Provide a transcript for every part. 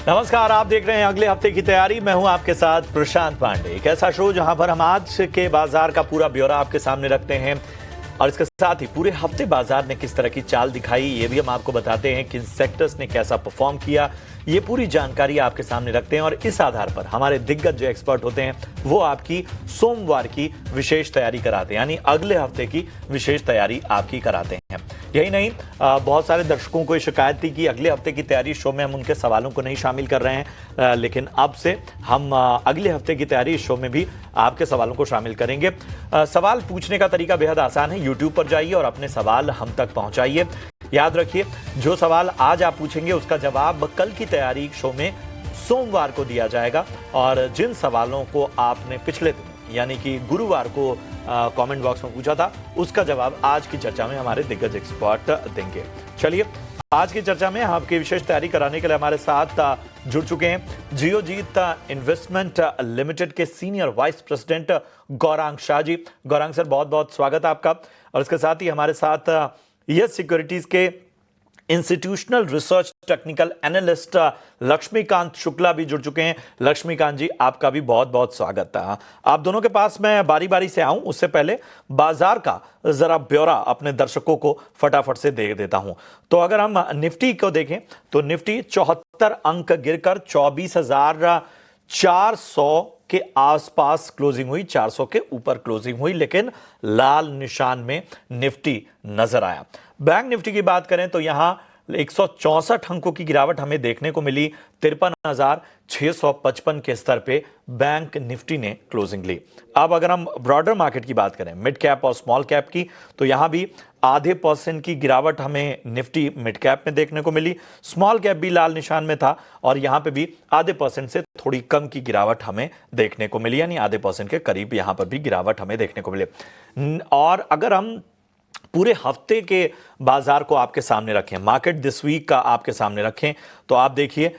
नमस्कार, आप देख रहे हैं अगले हफ्ते की तैयारी। मैं हूं आपके साथ प्रशांत पांडे। एक ऐसा शो जहां पर हम आज के बाजार का पूरा ब्यौरा आपके सामने रखते हैं और इसके साथ ही पूरे हफ्ते बाजार ने किस तरह की चाल दिखाई ये भी हम आपको बताते हैं। किन सेक्टर्स ने कैसा परफॉर्म किया ये पूरी जानकारी आपके सामने रखते हैं और इस आधार पर हमारे दिग्गज जो एक्सपर्ट होते हैं वो आपकी सोमवार की विशेष तैयारी कराते हैं, यानी अगले हफ्ते की विशेष तैयारी आपकी कराते हैं। यही नहीं, बहुत सारे दर्शकों को शिकायत थी कि अगले हफ्ते की तैयारी शो में हम उनके सवालों को नहीं शामिल कर रहे हैं, लेकिन अब से हम अगले हफ्ते की तैयारी शो में भी आपके सवालों को शामिल करेंगे। सवाल पूछने का तरीका बेहद आसान है। यूट्यूब पर जाइए और अपने सवाल हम तक पहुंचाइए। याद रखिए, जो सवाल आज आप पूछेंगे उसका जवाब कल की तैयारी शो में सोमवार को दिया जाएगा और जिन सवालों को आपने पिछले दिन यानी कि गुरुवार को कमेंट बॉक्स में पूछा था उसका जवाब आज की चर्चा में हमारे दिग्गज एक्सपर्ट देंगे। चलिए, आज की चर्चा में आपकी विशेष तैयारी कराने के लिए हमारे साथ जुड़ चुके हैं जियोजीत इन्वेस्टमेंट लिमिटेड के senior vice president Gaurang Shah ji. Gaurang sir, बहुत बहुत स्वागत है आपका। और इसके साथ ही हमारे साथ यस सिक्योरिटीज के institutional research technical analyst Laxmikant Shukla भी जुड़ चुके हैं। लक्ष्मीकांत जी, आपका भी बहुत बहुत स्वागत है। आप दोनों के पास मैं बारी बारी से आऊं उससे पहले बाजार का जरा ब्यौरा अपने दर्शकों को फटाफट से दे देता हूं। तो अगर हम निफ्टी को देखें तो निफ्टी 74 अंक गिरकर 24,400 के आसपास क्लोजिंग हुई, 400 के ऊपर क्लोजिंग हुई, लेकिन लाल निशान में निफ्टी नजर आया। बैंक निफ्टी की बात करें तो यहां 164 अंकों की गिरावट हमें देखने को मिली। 53,655 के स्तर पे बैंक निफ्टी ने क्लोजिंग ली। अब अगर हम ब्रॉडर मार्केट की बात करें, मिड कैप और स्मॉल कैप की, तो यहां भी ½ % की गिरावट हमें निफ्टी मिड कैप में देखने को मिली। स्मॉल कैप भी लाल निशान में था और यहां पे भी ½ % से थोड़ी कम की गिरावट हमें देखने को मिली, यानी ½ % के करीब यहां पर भी गिरावट हमें देखने को मिली। और अगर हम पूरे हफ्ते के बाजार को आपके सामने रखें, मार्केट दिस वीक का आपके सामने रखें, तो आप देखिए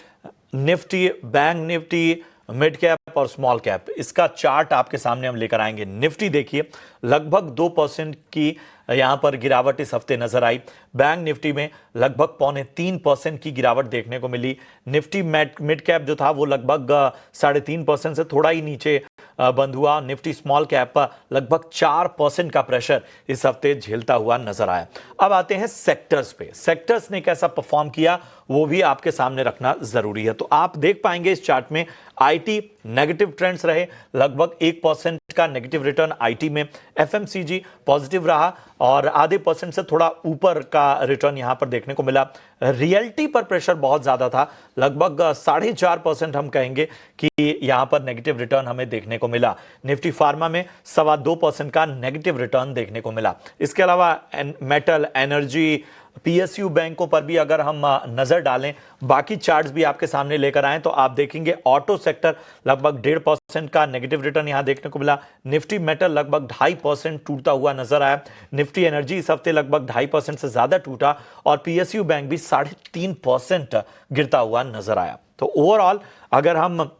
Nifty, bank Nifty, mid cap और स्मॉल कैप, इसका चार्ट आपके सामने हम लेकर आएंगे। निफ्टी देखिए लगभग 2% की यहां पर गिरावट इस हफ्ते नजर आई। बैंक निफ्टी में लगभग 3.25% की गिरावट देखने को मिली। निफ्टी मिड कैप जो था वो लगभग 3.5% से थोड़ा ही नीचे बंद हुआ। निफ्टी स्मॉल कैप लगभग 4% का प्रेशर इस हफ्ते झेलता हुआ नजर आया। अब आते हैं सेक्टर्स पे। सेक्टर्स ने कैसा परफॉर्म किया वो भी आपके सामने रखना जरूरी है। तो आप देख पाएंगे इस चार्ट में आईटी नेगेटिव ट्रेंड्स रहे, लगभग 1% का नेगेटिव रिटर्न आईटी में। एफएमसीजी पॉजिटिव रहा और ½ % से थोड़ा ऊपर का रिटर्न यहां पर देखने को मिला। रियल्टी पर प्रेशर बहुत ज्यादा था, लगभग 4.5% हम कहेंगे कि यहां पर नेगेटिव रिटर्न हमें देखने को मिला। निफ्टी फार्मा में 2.25% का नेगेटिव रिटर्न देखने को मिला। इसके अलावा मेटल, एनर्जी, पीएसयू बैंकों पर भी अगर हम नजर डालें, बाकी चार्ट्स भी आपके सामने लेकर आए तो आप देखेंगे ऑटो सेक्टर लगभग 1.5% का नेगेटिव रिटर्न यहां देखने को मिला। निफ्टी मेटल लगभग 2.5% टूटता हुआ नजर आया। निफ्टी एनर्जी इस हफ्ते लगभग 2.5% से ज्यादा टूटा और पीएसयू बैंक भी 3.5% गिरता हुआ नजर आया। तो ओवरऑल अगर हम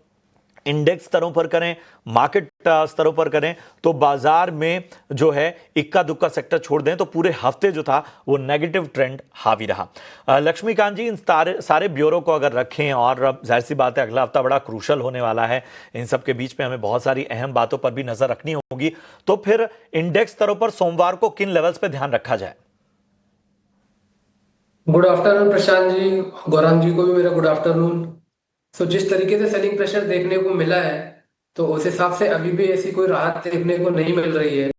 इंडेक्स स्तरों पर करें, मार्केट स्तरों पर करें, तो बाजार में जो है इक्का दुक्का सेक्टर छोड़ दें तो पूरे हफ्ते जो था वो नेगेटिव ट्रेंड हावी रहा। लक्ष्मीकांत जी, इन सारे ब्यूरो को अगर रखें और जाहिर सी बात है अगला हफ्ता बड़ा क्रूशल होने वाला है, इन सब के बीच में हमें बहुत सारी अहम बातों पर भी नजर रखनी होगी, तो फिर इंडेक्स स्तरों पर सोमवार को किन लेवल्स पर ध्यान रखा जाए? गुड आफ्टरनून प्रशांत जी, गौरांग जी को भी मेरा गुड आफ्टरनून। जिस तरीके से सेलिंग प्रेशर देखने को मिला है, तो उस हिसाब से अभी भी ऐसी कोई राहत देखने को नहीं मिल रही है।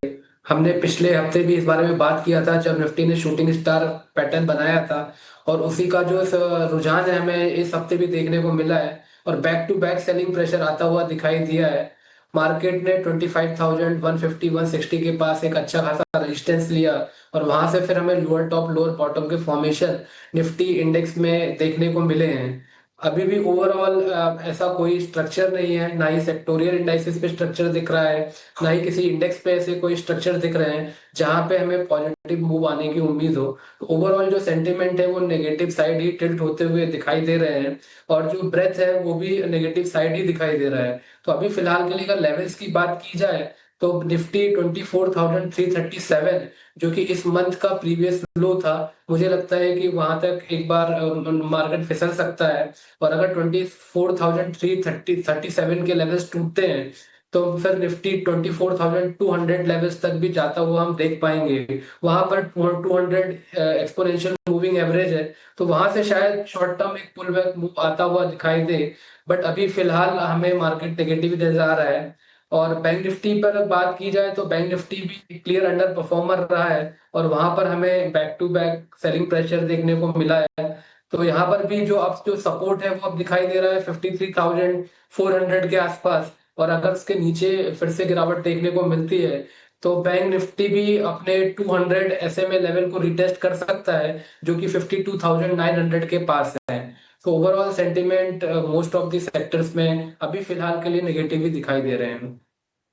हमने पिछले हफ्ते भी इस बारे में बात किया था जब निफ्टी ने शूटिंग स्टार पैटर्न बनाया था, और उसी का जो रुझान है हमें इस हफ्ते भी देखने को मिला है और back to back selling pressure आता हुआ दिखाई दिया है। मार्केट ने 25,150 160 के पास एक अच्छा खासा रेजिस्टेंस लिया और वहां से फिर हमें लोअर टॉप लोअर बॉटम के फॉर्मेशन निफ्टी इंडेक्स में देखने को मिले हैं। अभी भी ओवरऑल ऐसा कोई स्ट्रक्चर नहीं है, ना ही सेक्टोरियल इंडाइसेस पे स्ट्रक्चर दिख रहा है, ना ही किसी इंडेक्स पे ऐसे कोई स्ट्रक्चर दिख रहे हैं जहां पे हमें पॉजिटिव मूव आने की उम्मीद हो। तो ओवरऑल जो सेंटिमेंट है वो नेगेटिव साइड ही टिल्ट होते हुए दिखाई दे रहे हैं और जो ब्रेथ है वो भी नेगेटिव साइड ही दिखाई दे रहा है। तो अभी फिलहाल के लिए अगर लेवल्स की बात की जाए तो निफ्टी 24,337 जो कि इस मंथ का प्रीवियस लो था, मुझे लगता है कि वहां तक एक बार मार्केट फिसल सकता है। और अगर 24,337 के लेवल्स टूटते हैं तो फिर निफ्टी 24,200 लेवल्स तक भी जाता हुआ हम देख पाएंगे। वहां पर 200 एक्सपोनेंशियल मूविंग एवरेज है, तो वहां से शायद शॉर्ट टर्म एक पुल बैक मूव आता हुआ दिखाई दे। बट अभी फिलहाल हमें मार्केट नेगेटिव नजर आ रहा है। और बैंक निफ्टी पर बात की जाए तो बैंक निफ्टी भी क्लियर अंडर परफॉर्मर रहा है, और वहां पर हमें back to back selling pressure देखने को मिला है। तो यहाँ पर भी जो सपोर्ट है वो अब दिखाई दे रहा है 53,400 के आसपास। और अगर उसके नीचे फिर से गिरावट देखने को मिलती है तो बैंक निफ्टी भी अपने 200 SMA लेवल को रिटेस्ट कर सकता है, जो कि 52,900 के पास है। तो overall sentiment most of the sectors में अभी फिलहाल के लिए नेगेटिव ही दिखाई दे रहे हैं।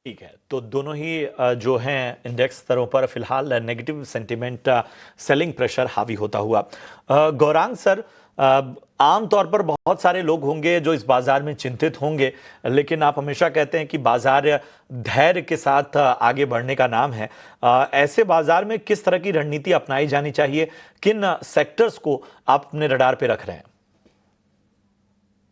ठीक है, तो दोनों ही जो हैं इंडेक्स स्तरों पर फिलहाल नेगेटिव सेंटिमेंट, सेलिंग प्रेशर हावी होता हुआ। गौरांग सर, आमतौर पर बहुत सारे लोग होंगे जो इस बाजार में चिंतित होंगे, लेकिन आप हमेशा कहते हैं कि बाजार धैर्य के साथ आगे बढ़ने का नाम है। ऐसे बाजार में किस तरह की रणनीति अपनाई जानी चाहिए? किन सेक्टर्स को आप अपने रडार पे रख रहे हैं?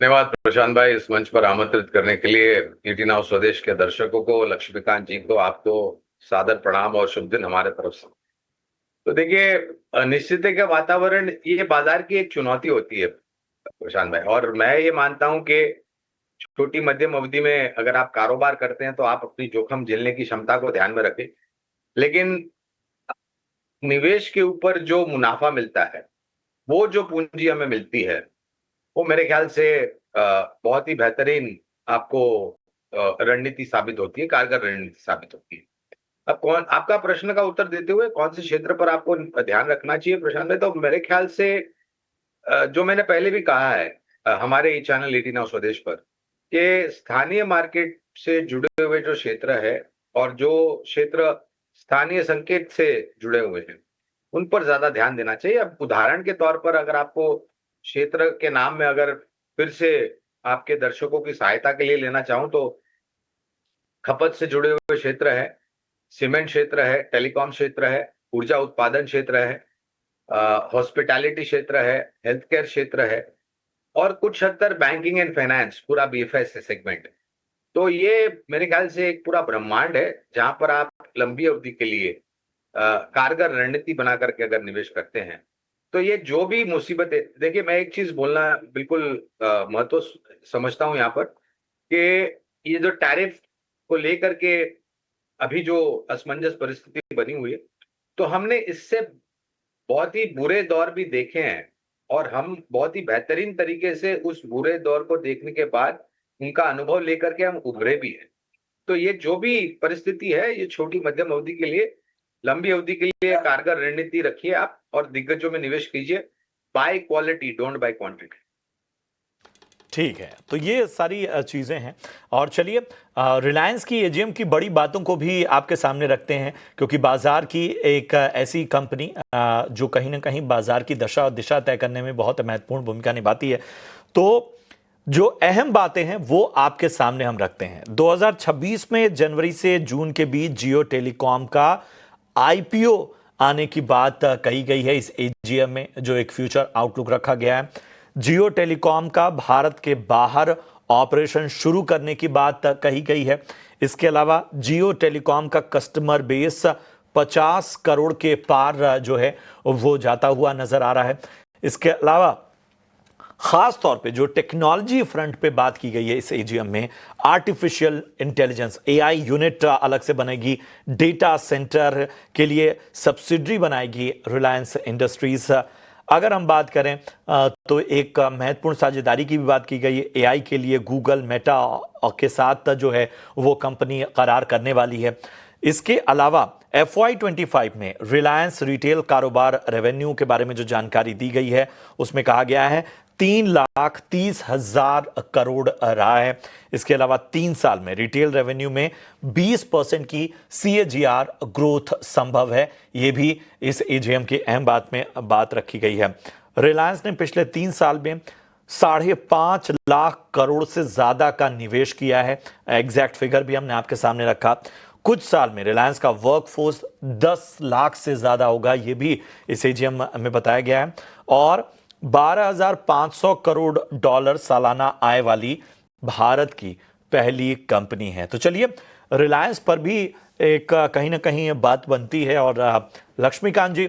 धन्यवाद प्रशांत भाई, इस मंच पर आमंत्रित करने के लिए। ईटी नाउ स्वदेश के दर्शकों को, लक्ष्मीकांत जी को, आपको सादर प्रणाम और शुभ दिन हमारे तरफ से। तो देखिए, निश्चित है कि वातावरण ये बाजार की एक चुनौती होती है प्रशांत भाई, और मैं ये मानता हूं कि छोटी मध्यम अवधि में अगर आप कारोबार करते हैं तो आप अपनी जोखिम झेलने की क्षमता को ध्यान में रखें। लेकिन निवेश के ऊपर जो मुनाफा मिलता है, वो जो पूंजी हमें मिलती है, वो मेरे ख्याल से बहुत ही बेहतरीन आपको रणनीति साबित होती है, कारगर रणनीति साबित होती है। अब कौन, आपका प्रश्न का उत्तर देते हुए कौन से क्षेत्र पर आपको ध्यान रखना चाहिए प्रशांत भाई, तो मेरे ख्याल से जो मैंने पहले भी कहा है हमारे चैनल ईटी नाउ स्वदेश पर, कि स्थानीय मार्केट से जुड़े हुए जो क्षेत्र है और जो क्षेत्र स्थानीय संकेत से जुड़े हुए हैं, उन पर ज्यादा ध्यान देना चाहिए। अब उदाहरण के तौर पर अगर आपको क्षेत्र के नाम में अगर फिर से आपके दर्शकों की सहायता के लिए लेना चाहूं तो खपत से जुड़े हुए क्षेत्र है, सीमेंट क्षेत्र है, टेलीकॉम क्षेत्र है, ऊर्जा उत्पादन क्षेत्र है, हॉस्पिटैलिटी क्षेत्र है, हेल्थ केयर क्षेत्र है, और कुछ हद तक बैंकिंग एंड फाइनेंस, पूरा बीएफएस सेगमेंट। तो ये मेरे ख्याल से एक पूरा ब्रह्मांड है जहां पर आप लंबी अवधि के लिए कारगर रणनीति बना करके अगर निवेश करते हैं तो ये जो भी मुसीबतें, देखिए मैं एक चीज बोलना बिल्कुल महत्व समझता हूं यहाँ पर, कि ये जो टैरिफ को लेकर के अभी जो असमंजस परिस्थिति बनी हुई है, तो हमने इससे बहुत ही बुरे दौर भी देखे हैं, और हम बहुत ही बेहतरीन तरीके से उस बुरे दौर को देखने के बाद उनका अनुभव लेकर के हम उभरे भी हैं। तो ये जो भी परिस्थिति है, ये छोटी मध्यम अवधि के लिए, लंबी अवधि के लिए कारगर रणनीति रखिए आप और दिग्गजों में निवेश कीजिए। Bye quality, don't by quantity. ठीक है, तो ये सारी चीज़ें हैं। और चलिए, रिलायंस की एजीएम की बड़ी बातों को भी आपके सामने रखते हैं, क्योंकि बाजार की एक ऐसी कंपनी जो कहीं ना कहीं बाजार की दशा और दिशा तय करने में बहुत महत्वपूर्ण भूमिका निभाती है। तो जो अहम बातें हैं वो आपके सामने हम रखते हैं। 2026 में जनवरी से जून के बीच जियो टेलीकॉम का आईपीओ आने की बात कही गई है इस एजीएम में, जो एक फ्यूचर आउटलुक रखा गया है। जियो टेलीकॉम का भारत के बाहर ऑपरेशन शुरू करने की बात कही गई है। इसके अलावा जियो टेलीकॉम का कस्टमर बेस 50 करोड़ के पार जो है वो जाता हुआ नजर आ रहा है। इसके अलावा खास तौर पे जो टेक्नोलॉजी फ्रंट पे बात की गई है इस एजीएम में, आर्टिफिशियल इंटेलिजेंस एआई यूनिट अलग से बनेगी, डेटा सेंटर के लिए सब्सिडरी बनाएगी रिलायंस इंडस्ट्रीज। अगर हम बात करें तो एक महत्वपूर्ण साझेदारी की भी बात की गई है। एआई के लिए गूगल मेटा के साथ जो है वो कंपनी करार करने वाली है। इसके अलावा FY25 में रिलायंस रिटेल कारोबार रेवेन्यू के बारे में जो जानकारी दी गई है उसमें कहा गया है 3,30,000 करोड़ रहा है। इसके अलावा 3 साल में रिटेल रेवेन्यू में 20% की CAGR ग्रोथ संभव है। यह भी इस एजीएम की अहम बात रखी गई है। रिलायंस ने पिछले 3 साल में 5.5 लाख करोड़ से ज्यादा का निवेश किया है। एग्जैक्ट फिगर भी हमने आपके सामने रखा। कुछ साल में रिलायंस का वर्कफोर्स 10 लाख से ज्यादा होगा, यह भी इस एजीएम में बताया गया है। और 12,500 करोड़ डॉलर सालाना आय वाली भारत की पहली कंपनी है। तो चलिए, रिलायंस पर भी एक कहीं ना कहीं बात बनती है। और लक्ष्मीकांत जी,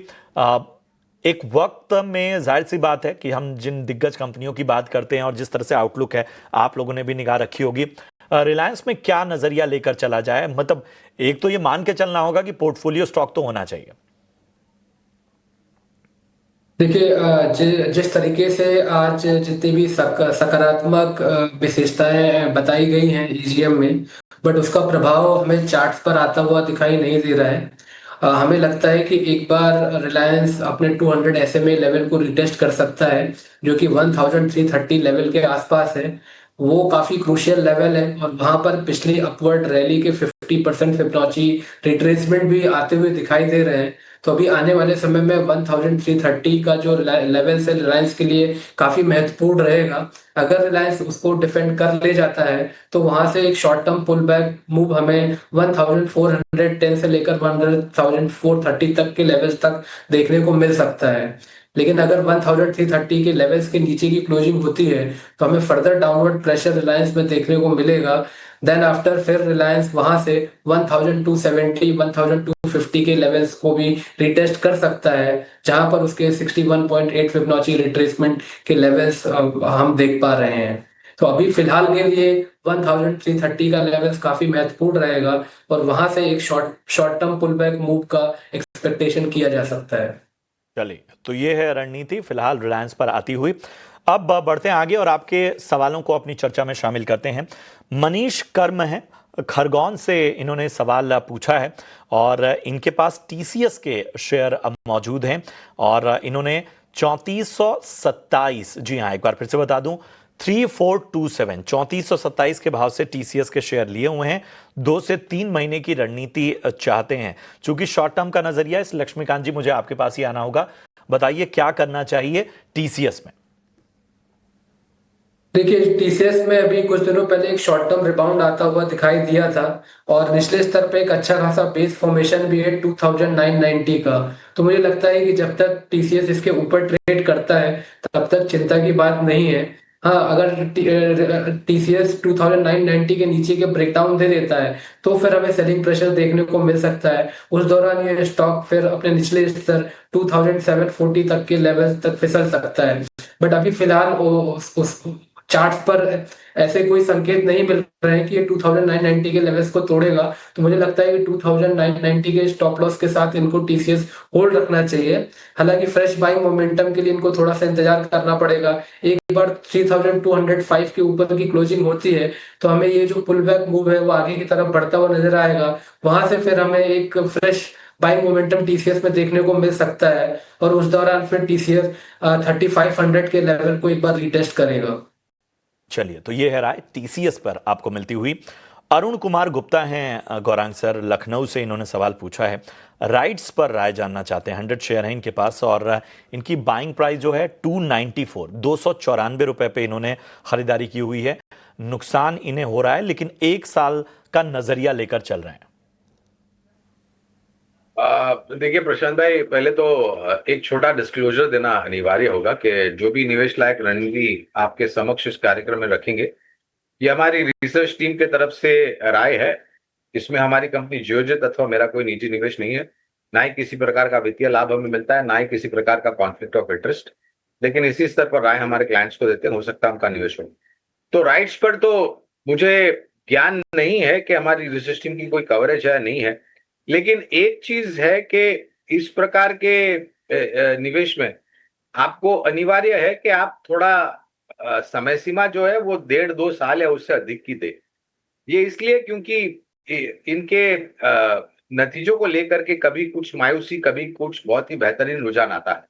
एक वक्त में जाहिर सी बात है कि हम जिन दिग्गज कंपनियों की बात करते हैं और जिस तरह से आउटलुक है, आप लोगों ने भी निगाह रखी होगी, रिलायंस में क्या नजरिया लेकर चला जाए। मतलब एक तो ये मान के चलना होगा कि पोर्टफोलियो स्टॉक तो होना चाहिए। देखिए, जिस तरीके से आज जितनी भी सकारात्मक विशेषताएं बताई गई हैं ईजीएम में, बट उसका प्रभाव हमें चार्ट्स पर आता हुआ दिखाई नहीं दे रहा है। हमें लगता है कि एक बार रिलायंस अपने 200 एसएमए लेवल को रिटेस्ट कर सकता है, जो कि 1330 लेवल के आसपास है। वो काफी क्रूशियल लेवल है, और वहां पर पिछली अपवर्ड रैली के 50% फिबोनाची रिट्रेसमेंट भी आते हुए दिखाई दे रहे हैं। तो अभी आने वाले समय में 1330 का जो लेवल है रिलायंस के लिए काफी महत्वपूर्ण रहेगा। अगर रिलायंस उसको डिफेंड कर ले जाता है, तो वहां से एक short term pull back move हमें 1410 से लेकर 1430 तक के लेवल्स तक देखने को मिल सकता है। लेकिन अगर 1330 के लेवल्स के नीचे की क्लोजिंग होती है, तो हमें फर्दर डाउनवर्ड प्रेशर रिलायंस में देखने को मिलेगा। देन आफ्टर फिर रिलायंस वहां से 1270 1250 के लेवल्स को भी रिटेस्ट कर सकता है, जहां पर उसके 61.8 फिबोनाची रिट्रेसमेंट के लेवल्स हम देख पा रहे हैं। तो अभी फिलहाल के लिए 1330 का लेवल्स काफी महत्वपूर्ण रहेगा, और वहां से एक short term pull back move का एक्सपेक्टेशन किया जा सकता है। चलिए, तो ये है रणनीति फिलहाल रिलायंस पर आती हुई। अब बढ़ते हैं आगे और आपके सवालों को अपनी चर्चा में शामिल करते हैं। मनीष कर्म है खरगोन से, इन्होंने सवाल पूछा है और इनके पास टीसीएस के शेयर अब मौजूद हैं और इन्होंने 3427, जी हाँ एक बार फिर से बता दूं, 3427 3427 के भाव से टीसीएस के शेयर लिए हुए हैं। 2 से 3 महीने की रणनीति चाहते हैं। चूंकि शॉर्ट टर्म का नजरिया, इस लक्ष्मीकांत जी मुझे आपके पास ही आना होगा। बताइए क्या करना चाहिए टीसीएस में। देखिए, टीसीएस में अभी कुछ दिनों पहले एक शॉर्ट टर्म रिबाउंड आता हुआ दिखाई दिया था, और निचले स्तर पे एक अच्छा खासा बेस फॉर्मेशन भी है 2990 का। तो मुझे लगता है कि जब तक टीसीएस इसके ऊपर ट्रेड करता है, तब तक चिंता की बात नहीं है। हाँ, अगर टीसीएस 2990 के नीचे के ब्रेकडाउन दे देता है, तो फिर हमें सेलिंग प्रेशर देखने को मिल सकता है। उस दौरान ये स्टॉक फिर अपने निचले स्तर 2740 तक के लेवल तक फिसल सकता है। बट अभी फिलहाल उस चार्ट्स पर ऐसे कोई संकेत नहीं मिल रहे हैं कि ये 2990 के लेवल्स को तोड़ेगा। तो मुझे लगता है कि 2990 के स्टॉप लॉस के साथ इनको टीसीएस होल्ड रखना चाहिए। हालांकि फ्रेश बाइंग मोमेंटम के लिए इनको थोड़ा सा इंतजार करना पड़ेगा। एक बार 3205 के ऊपर की क्लोजिंग होती है, तो हमें ये जो पुल बैक मूव है वो आगे की तरफ बढ़ता हुआ नजर आएगा। वहां से फिर हमें एक फ्रेश बाइंग मोमेंटम टीसीएस में देखने को मिल सकता है, और उस दौरान फिर टीसीएस 3500 के लेवल को एक बार रिटेस्ट करेगा। चलिए, तो ये है राय टीसीएस पर आपको मिलती हुई। अरुण कुमार गुप्ता हैं गौरांग सर लखनऊ से, इन्होंने सवाल पूछा है, राइट्स पर राय जानना चाहते हैं। 100 शेयर हैं इनके पास और इनकी बाइंग प्राइस जो है 294 294 पे इन्होंने खरीदारी की हुई है। नुकसान इन्हें हो रहा है, लेकिन 1 साल का नजरिया लेकर चल रहे हैं। देखिए प्रशांत भाई, पहले तो एक छोटा डिस्क्लोजर देना अनिवार्य होगा कि जो भी निवेश लायक रणनीति आपके समक्ष इस कार्यक्रम में रखेंगे, ये हमारी रिसर्च टीम के तरफ से राय है। इसमें हमारी कंपनी जियोजित अथवा मेरा कोई निजी निवेश नहीं है। ना ही किसी प्रकार का वित्तीय लाभ हमें मिलता है, ना ही किसी प्रकार का कॉन्फ्लिक्ट ऑफ इंटरेस्ट। लेकिन इसी स्तर पर राय हमारे क्लाइंट्स को देते हैं, हो सकता है उनका निवेश हो। तो राइट्स पर तो मुझे ज्ञान नहीं है कि हमारी रिसर्च टीम की कोई कवरेज है नहीं है। लेकिन एक चीज है कि इस प्रकार के निवेश में आपको अनिवार्य है कि आप थोड़ा समय सीमा जो है वो 1.5-2 साल या उससे अधिक की दे। ये इसलिए क्योंकि इनके नतीजों को लेकर के कभी कुछ मायूसी, कभी कुछ बहुत ही बेहतरीन रुझान आता है।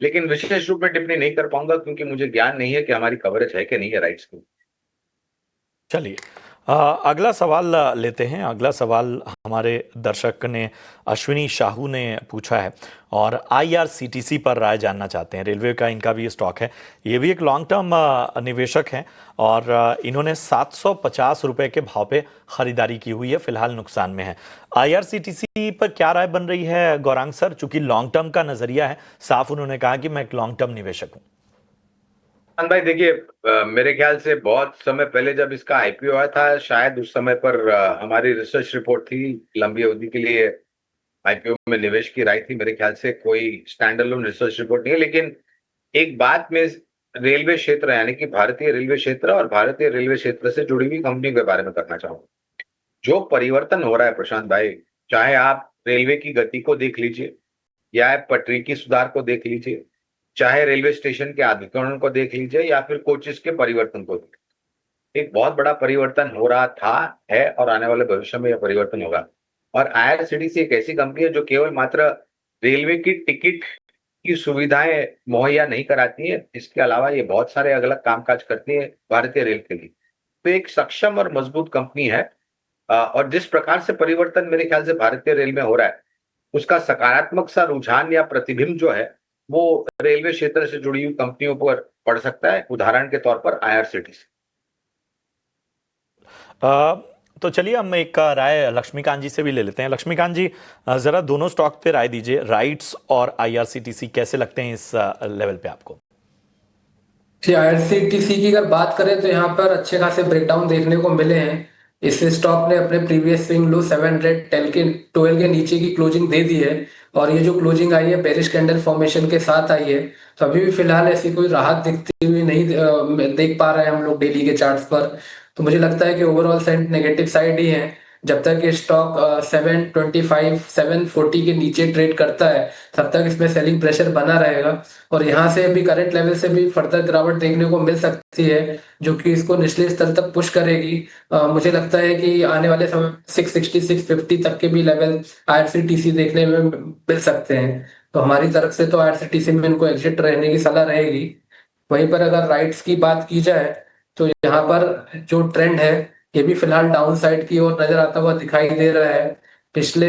लेकिन विशेष रूप में टिप्पणी नहीं कर पाऊंगा, क्योंकि मुझे ज्ञान नहीं है कि हमारी कवरेज है कि नहीं है राइट्स की। चलिए, अगला सवाल लेते हैं। अगला सवाल हमारे दर्शक ने अश्विनी शाहू ने पूछा है और आईआरसीटीसी पर राय जानना चाहते हैं। रेलवे का इनका भी स्टॉक है, ये भी एक लॉन्ग टर्म निवेशक हैं और इन्होंने 750 रुपए के भाव पे खरीदारी की हुई है, फिलहाल नुकसान में है। आईआरसीटीसी पर क्या राय बन रही है गौरांग सर? चूंकि लॉन्ग टर्म का नजरिया है, साफ उन्होंने कहा कि मैं एक लॉन्ग टर्म निवेशक हूँ। भाई देखिए, मेरे ख्याल से बहुत समय पहले जब इसका आईपीओ आया था, शायद उस समय पर हमारी रिसर्च रिपोर्ट थी लंबी अवधि के लिए आईपीओ में निवेश की राय थी। मेरे ख्याल से कोई स्टैंड अलोन रिसर्च रिपोर्ट नहीं है, लेकिन एक बात में रेलवे क्षेत्र यानी कि भारतीय रेलवे क्षेत्र और भारतीय रेलवे क्षेत्र से जुड़ी हुई कंपनी के बारे में करना चाहूंगा। जो परिवर्तन हो रहा है प्रशांत भाई, चाहे आप रेलवे की गति को देख लीजिए या पटरी की सुधार को देख लीजिए, चाहे रेलवे स्टेशन के आधुनिकीकरण को देख लीजिए या फिर कोचेस के परिवर्तन को देखिए, एक बहुत बड़ा परिवर्तन हो रहा था, है और आने वाले भविष्य में यह परिवर्तन होगा। और आईआरसीटीसी एक ऐसी कंपनी है जो केवल मात्र रेलवे की टिकट की सुविधाएं मुहैया नहीं कराती है, इसके अलावा ये बहुत सारे अलग अलग कामकाज करती है भारतीय रेल के लिए। तो एक सक्षम और मजबूत कंपनी है और जिस प्रकार से परिवर्तन मेरे ख्याल से भारतीय रेल में हो रहा है, उसका सकारात्मक सा रुझान या प्रतिबिंब जो है वो रेलवे क्षेत्र से जुड़ी हुई कंपनियों पर पड़ सकता है, उदाहरण के तौर पर आईआरसीटीसी। तो चलिए हम एक राय लक्ष्मीकांत जी से भी ले लेते हैं। लक्ष्मीकांत जी, जरा दोनों स्टॉक पे राय दीजिए, राइट्स और आईआरसीटीसी कैसे लगते हैं इस लेवल पे आपको? जी, आईआरसीटीसी की अगर बात करें तो यहाँ पर अच्छे खासे ब्रेकडाउन देखने को मिले हैं। इस स्टॉक ने अपने प्रीवियस स्विंग लो 712 के नीचे की क्लोजिंग दे दी है और ये जो क्लोजिंग आई है बेरिश कैंडल फॉर्मेशन के साथ आई है। तो अभी भी फिलहाल ऐसी कोई राहत दिखती हुई नहीं देख पा रहे हैं हम लोग डेली के चार्ट्स पर। तो मुझे लगता है कि ओवरऑल सेंट नेगेटिव साइड ही है। जब तक ये स्टॉक 725 740 के नीचे ट्रेड करता है तब तक इसमें सेलिंग प्रेशर बना रहेगा और यहाँ से भी करंट लेवल से भी फर्दर गिरावट देखने को मिल सकती है जो कि इसको निचले स्तर तक पुश करेगी। मुझे लगता है कि आने वाले समय 660 650 तक के भी लेवल आईआरसीटीसी देखने में मिल सकते हैं। तो हमारी तरफ से तो आईआरसीटीसी में इनको एग्जिट रहने की सलाह रहेगी। वहीं पर अगर राइट्स की बात की जाए तो यहाँ पर जो ट्रेंड है ये भी फिलहाल डाउन साइड की ओर नजर आता हुआ दिखाई दे रहा है। पिछले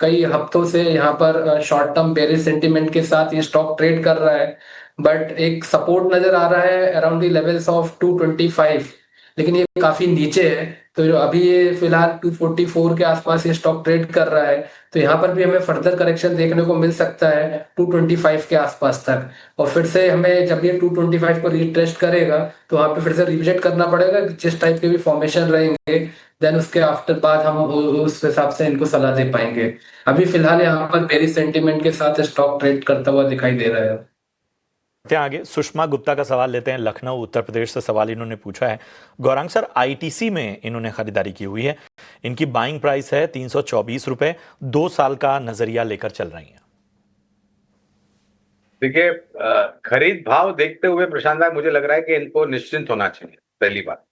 कई हफ्तों से यहाँ पर शॉर्ट टर्म बेरिश सेंटीमेंट के साथ ये स्टॉक ट्रेड कर रहा है, बट एक सपोर्ट नजर आ रहा है अराउंड द लेवल्स ऑफ 225, लेकिन ये काफी नीचे है। तो जो अभी ये फिलहाल 244 के आसपास ये स्टॉक ट्रेड कर रहा है, तो यहाँ पर भी हमें फर्दर करेक्शन देखने को मिल सकता है 225 के आसपास तक। और फिर से हमें जब ये 225 को रीटेस्ट करेगा तो वहां पे फिर से रिविजिट करना पड़ेगा कि जिस टाइप के भी फॉर्मेशन रहेंगे, देन उसके आफ्टर बाद हम उस हिसाब से इनको सलाह दे पाएंगे। अभी फिलहाल यहाँ पर बेरिश सेंटीमेंट के साथ स्टॉक ट्रेड करता हुआ दिखाई दे रहा है। आगे सुषमा गुप्ता का सवाल लेते हैं, लखनऊ उत्तर प्रदेश से सवाल इन्होंने पूछा है। गौरांग सर, आईटीसी में इन्होंने खरीदारी की हुई है, इनकी बाइंग प्राइस है 324 रुपए, 2 साल का नजरिया लेकर चल रही हैं। देखिए, खरीद भाव देखते हुए प्रशांत भाई मुझे लग रहा है कि इनको निश्चिंत होना चाहिए, पहली बात।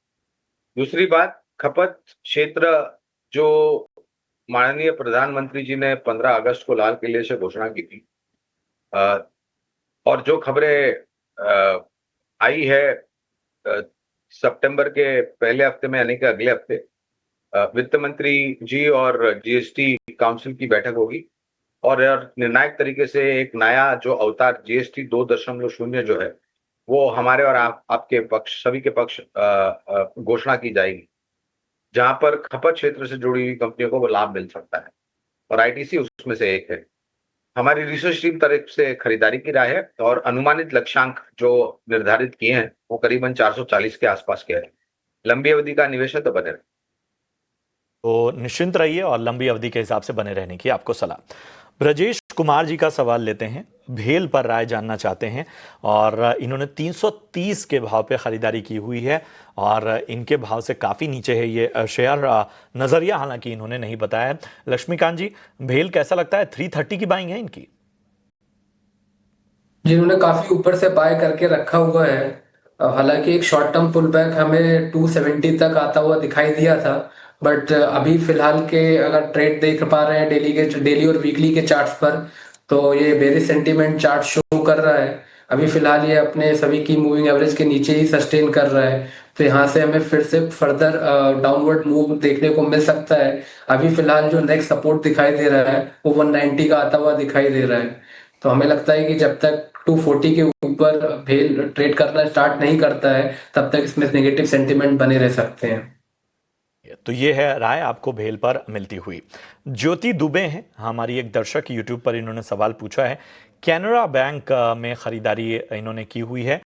दूसरी बात, खपत क्षेत्र जो माननीय प्रधानमंत्री जी ने 15 अगस्त को लाल किले से घोषणा की थी और जो खबरें आई है सितंबर के पहले हफ्ते में यानी कि अगले हफ्ते वित्त मंत्री जी और जीएसटी काउंसिल की बैठक होगी और निर्णायक तरीके से एक नया जो अवतार जीएसटी 2.0 जो है वो हमारे और आपके पक्ष सभी के पक्ष घोषणा की जाएगी, जहां पर खपत क्षेत्र से जुड़ी हुई कंपनियों को वो लाभ मिल सकता है और आईटीसी उसमें से एक है। हमारी रिसर्च टीम तरफ से खरीदारी की राय है और अनुमानित लक्ष्यांक जो निर्धारित किए हैं वो करीबन 440 के आसपास के हैं। लंबी अवधि का निवेश है तो बने रहे। तो निश्चिंत रहिए और लंबी अवधि के हिसाब से बने रहने की आपको सलाह। ब्रजेश कुमार जी का सवाल लेते हैं, भेल पर राय जानना चाहते हैं और इन्होंने 330 के भाव पे खरीदारी की हुई है और इनके भाव से काफ़ी नीचे है ये शेयर। नज़रिया हालांकि इन्होंने नहीं बताया है। लक्ष्मीकांत जी, भेल कैसा लगता है? 330 की बाइंग है इनकी? जिन्होंने काफी ऊपर से बाय करके रखा हुआ है। हालांकि एक शॉर्ट टर्म पुल बैक हमें 270 तक आता हुआ दिखाई दिया था, बट अभी फिलहाल के अगर ट्रेड देख पा रहे हैं डेली और वीकली के चार्ट्स पर, तो ये बेरिश सेंटीमेंट चार्ट शो कर रहा है। अभी फिलहाल ये अपने सभी की मूविंग एवरेज के नीचे ही सस्टेन कर रहा है। तो यहाँ से हमें फिर से फर्दर डाउनवर्ड मूव देखने को मिल सकता है। अभी फिलहाल जो नेक्स्ट सपोर्ट दिखाई दे रहा है वो 190 का आता हुआ दिखाई दे रहा है। तो हमें लगता है कि जब तक 240 के ऊपर भेल ट्रेड करना स्टार्ट नहीं करता है तब तक इसमें नेगेटिव सेंटिमेंट बने रह सकते हैं। तो ये है राय आपको भेल पर मिलती हुई। ज्योति दुबे हैं हमारी एक दर्शक, यूट्यूब पर इन्होंने सवाल पूछा है। कैनरा बैंक में खरीदारी इन्होंने की हुई है,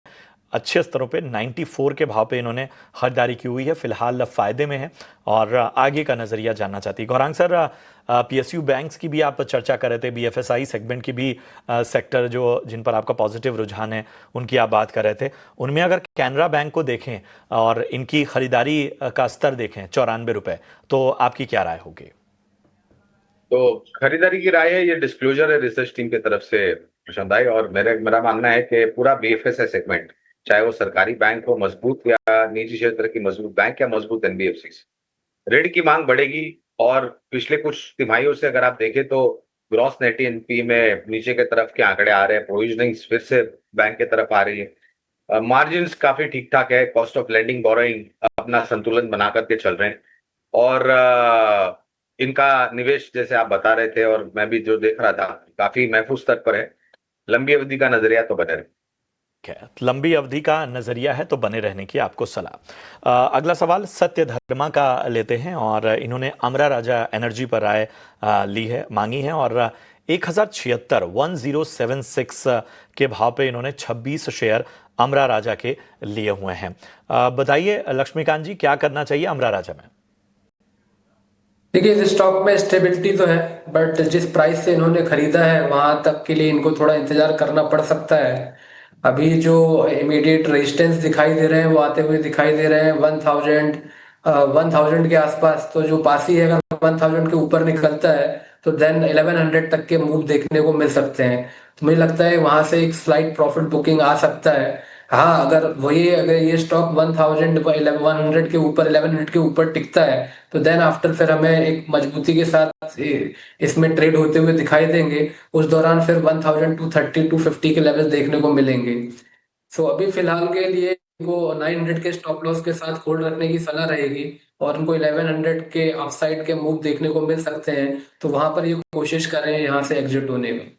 अच्छे स्तरों पे 94 के भाव पे इन्होंने खरीदारी की हुई है, फिलहाल फायदे में है और आगे का नजरिया जानना चाहती है। गौरांग सर, पीएसयू बैंक्स की भी आप चर्चा कर रहे थे, बीएफएसआई सेगमेंट की भी सेक्टर जो जिन पर आपका पॉजिटिव रुझान है उनकी आप बात कर रहे थे, उनमें अगर कैनरा बैंक को देखें और इनकी खरीदारी का स्तर देखें 94 रुपए, तो आपकी क्या राय होगी? तो खरीदारी की राय है, ये डिस्क्लोजर है रिसर्च टीम की तरफ से प्रशांत भाई, और मेरा मानना है कि पूरा बीएफएसआई सेगमेंट, चाहे वो सरकारी बैंक हो मजबूत या निजी क्षेत्र की मजबूत बैंक या मजबूत एनबीएफसी, ऋण की मांग बढ़ेगी। और पिछले कुछ तिमाहियों से अगर आप देखें तो ग्रॉस नेट एनपी में नीचे के तरफ के आंकड़े आ रहे हैं, प्रोविजनिंग फिर से बैंक की तरफ आ रही है, मार्जिन्स काफी ठीक ठाक है, कॉस्ट ऑफ लेंडिंग बोरोइंग अपना संतुलन बना करके चल रहे हैं। और इनका निवेश जैसे आप बता रहे थे और मैं भी जो देख रहा था काफी महफूज स्तर पर है, लंबी अवधि का नजरिया तो बने रहे। लंबी अवधि का नजरिया है तो बने रहने की आपको सलाह। अगला सवाल सत्य धर्मा का लेते हैं और इन्होंने अमरा राजा एनर्जी पर राय ली है, मांगी है और 1076 के भाव पे इन्होंने 26 शेयर अमरा राजा के लिए हुए हैं। बताइए लक्ष्मीकांत जी, क्या करना चाहिए अमरा राजा में? देखिए, इस स्टॉक में स्टेबिलिटी तो है, बट जिस प्राइस से इन्होंने खरीदा है वहां तक के लिए इनको थोड़ा इंतजार करना पड़ सकता है। अभी जो इमीडिएट रेजिस्टेंस दिखाई दे रहे हैं वो आते हुए दिखाई दे रहे हैं 1000 के आसपास। तो जो पास ही है अगर 1000 के ऊपर निकलता है तो देन 1100 तक के मूव देखने को मिल सकते हैं। तो मुझे लगता है वहां से एक स्लाइट प्रॉफिट बुकिंग आ सकता है। हाँ, अगर ये स्टॉक 1100 के ऊपर 1100 के ऊपर टिकता है तो देन आफ्टर फिर हमें एक मजबूती के साथ इसमें ट्रेड होते हुए दिखाई देंगे। उस दौरान फिर 1230 250 के लेवल देखने को मिलेंगे। सो अभी फिलहाल के लिए इनको 900 के स्टॉप लॉस के साथ होल्ड रखने की सलाह रहेगी और उनको 1100 के अपसाइड के मूव देखने को मिल सकते हैं। तो वहां पर ये कोशिश करें यहाँ से एग्जिट होने में।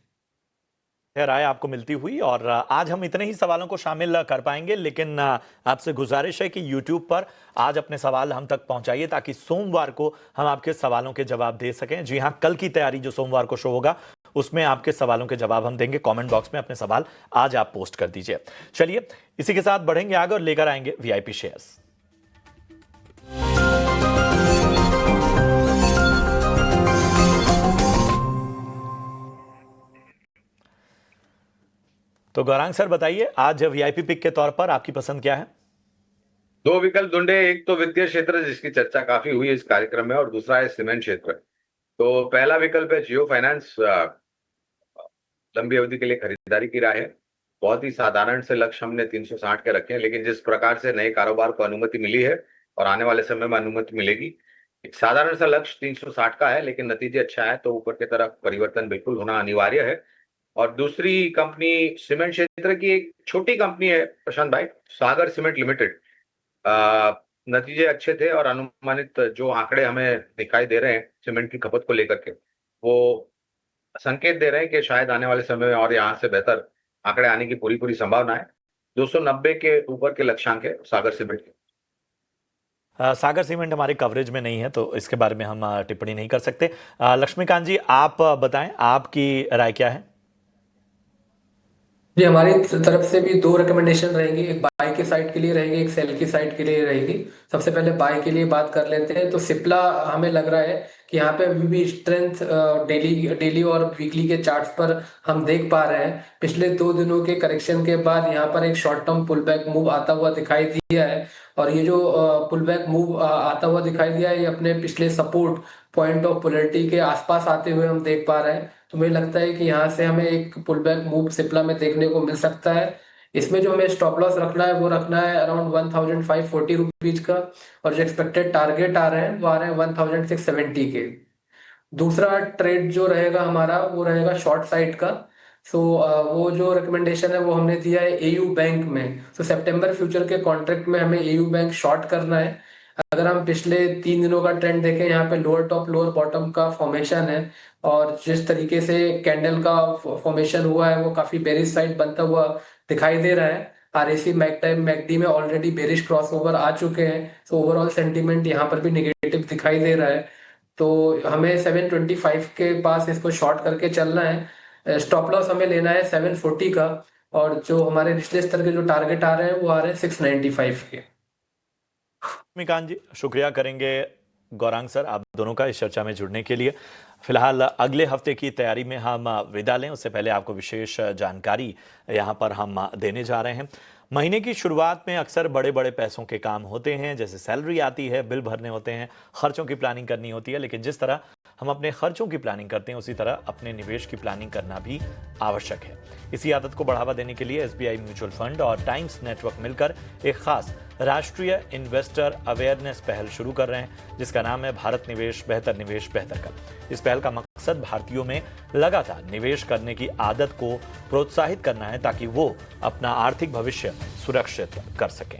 राय आपको मिलती हुई और आज हम इतने ही सवालों को शामिल कर पाएंगे, लेकिन आपसे गुजारिश है कि YouTube पर आज अपने सवाल हम तक पहुंचाइए ताकि सोमवार को हम आपके सवालों के जवाब दे सकें। जी हां, कल की तैयारी जो सोमवार को शो होगा उसमें आपके सवालों के जवाब हम देंगे। कमेंट बॉक्स में अपने सवाल आज आप पोस्ट कर दीजिए। चलिए इसी के साथ बढ़ेंगे आगे और लेकर आएंगे वीआईपी शेयर्स। तो गौरांग सर बताइए, आज वीआईपी पिक के तौर पर आपकी पसंद क्या है? दो विकल्प ढूंढे, एक तो वित्तीय क्षेत्र जिसकी चर्चा काफी हुई है इस कार्यक्रम में, और दूसरा है सीमेंट क्षेत्र। तो पहला विकल्प है जियो फाइनेंस, लंबी अवधि के लिए खरीदारी की राय है। बहुत ही साधारण से लक्ष्य हमने 360 के रखे हैं, लेकिन जिस प्रकार से नए कारोबार को अनुमति मिली है और आने वाले समय में अनुमति मिलेगी, एक साधारण सा लक्ष्य 360 का है, लेकिन नतीजे अच्छा है तो ऊपर की तरफ परिवर्तन बिल्कुल होना अनिवार्य है। और दूसरी कंपनी सीमेंट क्षेत्र की एक छोटी कंपनी है प्रशांत भाई, सागर सीमेंट लिमिटेड। नतीजे अच्छे थे और अनुमानित जो आंकड़े हमें दिखाई दे रहे हैं सीमेंट की खपत को लेकर के, वो संकेत दे रहे हैं कि शायद आने वाले समय में और यहाँ से बेहतर आंकड़े आने की पूरी संभावना है। 290 के ऊपर के लक्ष्यांक है सागर सीमेंट के। सागर सीमेंट हमारे कवरेज में नहीं है तो इसके बारे में हम टिप्पणी नहीं कर सकते। लक्ष्मीकांत जी, आप बताएं, आपकी राय क्या है? जी, हमारी तरफ से भी दो रिकमेंडेशन रहेंगी, एक बाय के साइड के लिए रहेगी, एक सेल की साइड के लिए रहेगी। सबसे पहले बाय के लिए बात कर लेते हैं। तो सिप्ला हमें लग रहा है कि यहाँ पे अभी भी स्ट्रेंथ डेली और वीकली के चार्ट्स पर हम देख पा रहे हैं। पिछले 2 दिनों के करेक्शन के बाद यहाँ पर एक short term pull back move आता हुआ दिखाई दिया है और ये जो पुल बैक मूव आता हुआ दिखाई दिया है ये अपने पिछले सपोर्ट पॉइंट ऑफ पोलैरिटी के आसपास आते हुए हम देख पा रहे हैं। तो मुझे लगता है कि यहाँ से हमें एक पुल बैक मूव सिप्ला में देखने को मिल सकता है। इसमें जो हमें स्टॉप लॉस रखना है वो रखना है अराउंड 1540 रुपीज का, और जो एक्सपेक्टेड टारगेट आ रहे हैं वो आ रहे हैं 1670 के। दूसरा ट्रेड जो रहेगा हमारा वो रहेगा शॉर्ट साइड का। सो वो जो रिकमेंडेशन है वो हमने दिया है एयू बैंक में। सो सितंबर फ्यूचर के कॉन्ट्रैक्ट में हमें एयू बैंक शॉर्ट करना है। अगर हम पिछले 3 दिनों का ट्रेंड देखें, यहाँ पे लोअर टॉप लोअर बॉटम का फॉर्मेशन है, और जिस तरीके से कैंडल का फॉर्मेशन हुआ है वो काफी बेरिश साइड बनता हुआ दिखाई दे रहा है। आरएसी मैकडी में ऑलरेडी बेरिश क्रॉसओवर आ चुके हैं। सो ओवरऑल सेंटीमेंट यहाँ पर भी निगेटिव दिखाई दे रहा है। तो हमें 725 के पास इसको शॉर्ट करके चलना है। स्टॉप लॉस हमें लेना है 740 का, और जो हमारे निचले स्तर के जो टारगेट आ रहे हैं वो आ रहे हैं 695 के। लक्ष्मीकांत जी, शुक्रिया करेंगे गौरांग सर आप दोनों का इस चर्चा में जुड़ने के लिए। फिलहाल अगले हफ्ते की तैयारी में हम विदा लें उससे पहले आपको विशेष जानकारी यहाँ पर हम देने जा रहे हैं। महीने की शुरुआत में अक्सर बड़े बड़े पैसों के काम होते हैं, जैसे सैलरी आती है, बिल भरने होते हैं, खर्चों की प्लानिंग करनी होती है। लेकिन जिस तरह हम अपने खर्चों की प्लानिंग करते हैं उसी तरह अपने निवेश की प्लानिंग करना भी आवश्यक है। इसी आदत को बढ़ावा देने के लिए एसबीआई म्यूचुअल फंड और टाइम्स नेटवर्क मिलकर एक खास राष्ट्रीय इन्वेस्टर अवेयरनेस पहल शुरू कर रहे हैं, जिसका नाम है भारत निवेश बेहतर कल। इस पहल का मकसद भारतीयों में लगातार निवेश करने की आदत को प्रोत्साहित करना है ताकि वो अपना आर्थिक भविष्य सुरक्षित कर सकें।